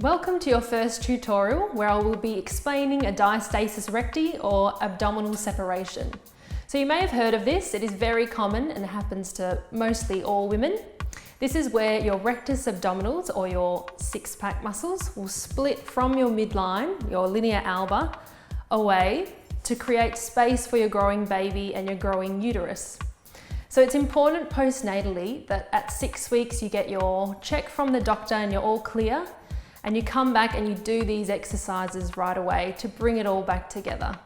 Welcome to your first tutorial where I will be explaining a diastasis recti or abdominal separation. So you may have heard of this. It is very common and happens to mostly all women. This is where your rectus abdominals or your six-pack muscles will split from your midline, your linea alba, away to create space for your growing baby and your growing uterus. So it's important postnatally that at 6 weeks you get your check from the doctor and you're all clear, and you come back and you do these exercises right away to bring it all back together.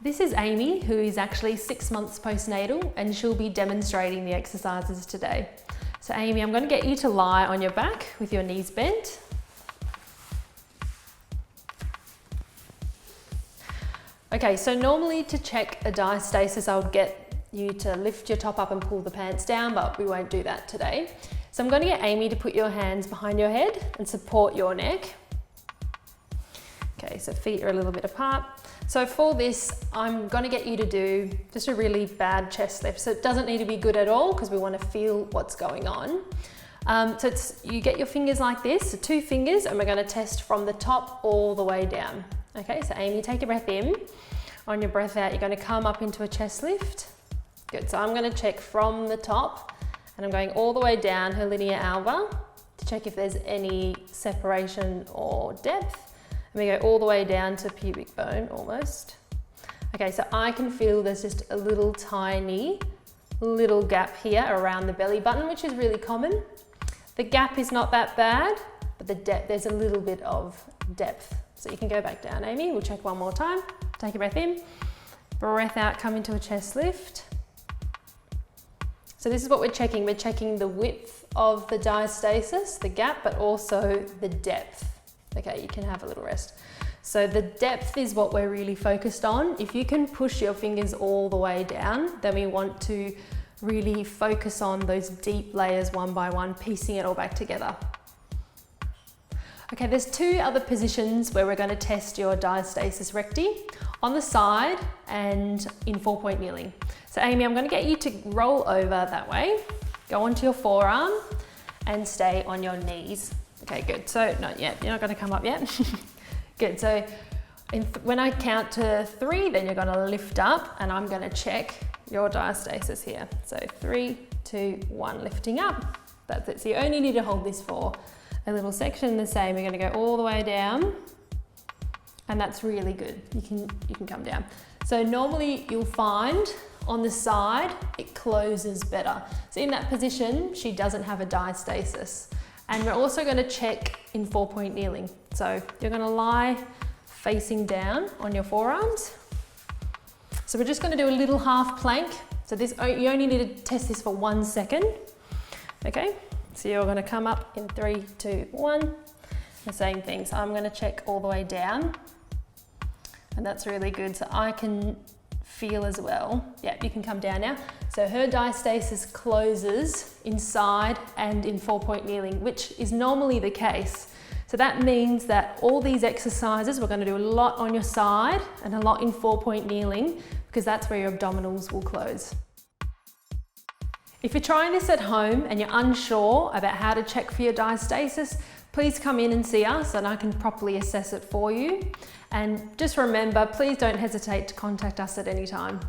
This is Amy, who is actually 6 months postnatal, and she'll be demonstrating the exercises today. So Amy, I'm going to get you to lie on your back with your knees bent. Okay, so normally to check a diastasis, I would get you to lift your top up and pull the pants down, but we won't do that today. So I'm going to get Amy to put your hands behind your head and support your neck. Okay, so feet are a little bit apart. So for this, I'm going to get you to do just a really bad chest lift. So it doesn't need to be good at all because we want to feel what's going on. So you get your fingers like this, so 2 fingers, and we're going to test from the top all the way down. Okay, so Amy, take a breath in. On your breath out, you're going to come up into a chest lift. Good, so I'm going to check from the top and I'm going all the way down her linea alba to check if there's any separation or depth. And we go all the way down to pubic bone almost. Okay, so I can feel there's just a little tiny little gap here around the belly button, which is really common. The gap is not that bad, but the depth, there's a little bit of depth. So you can go back down, Amy. We'll check one more time. Take a breath in, breath out, come into a chest lift. So this is what we're checking. We're checking the width of the diastasis, the gap, but also the depth. Okay, you can have a little rest. So the depth is what we're really focused on. If you can push your fingers all the way down, then we want to really focus on those deep layers one by one, piecing it all back together. Okay, there's 2 other positions where we're going to test your diastasis recti, on the side and in 4-point kneeling. So Amy, I'm going to get you to roll over that way, go onto your forearm and stay on your knees. Okay, good. So not yet, you're not going to come up yet. Good, so when I count to 3, then you're going to lift up and I'm going to check your diastasis here. So 3, 2, 1, lifting up. That's it. So you only need to hold this for a little section. The same, we're going to go all the way down, and that's really good. You can come down. So normally you'll find on the side it closes better. So in that position she doesn't have a diastasis. And we're also going to check in 4-point kneeling. So you're going to lie facing down on your forearms. So we're just going to do a little half plank. So this, you only need to test this for 1 second. Okay. So you're going to come up in 3, 2, 1, the same thing. So I'm going to check all the way down, and that's really good. So I can feel as well. Yeah, you can come down now. So her diastasis closes inside and in 4-point kneeling, which is normally the case. So that means that all these exercises, we're going to do a lot on your side and a lot in 4-point kneeling, because that's where your abdominals will close. If you're trying this at home and you're unsure about how to check for your diastasis, please come in and see us and I can properly assess it for you. And just remember, please don't hesitate to contact us at any time.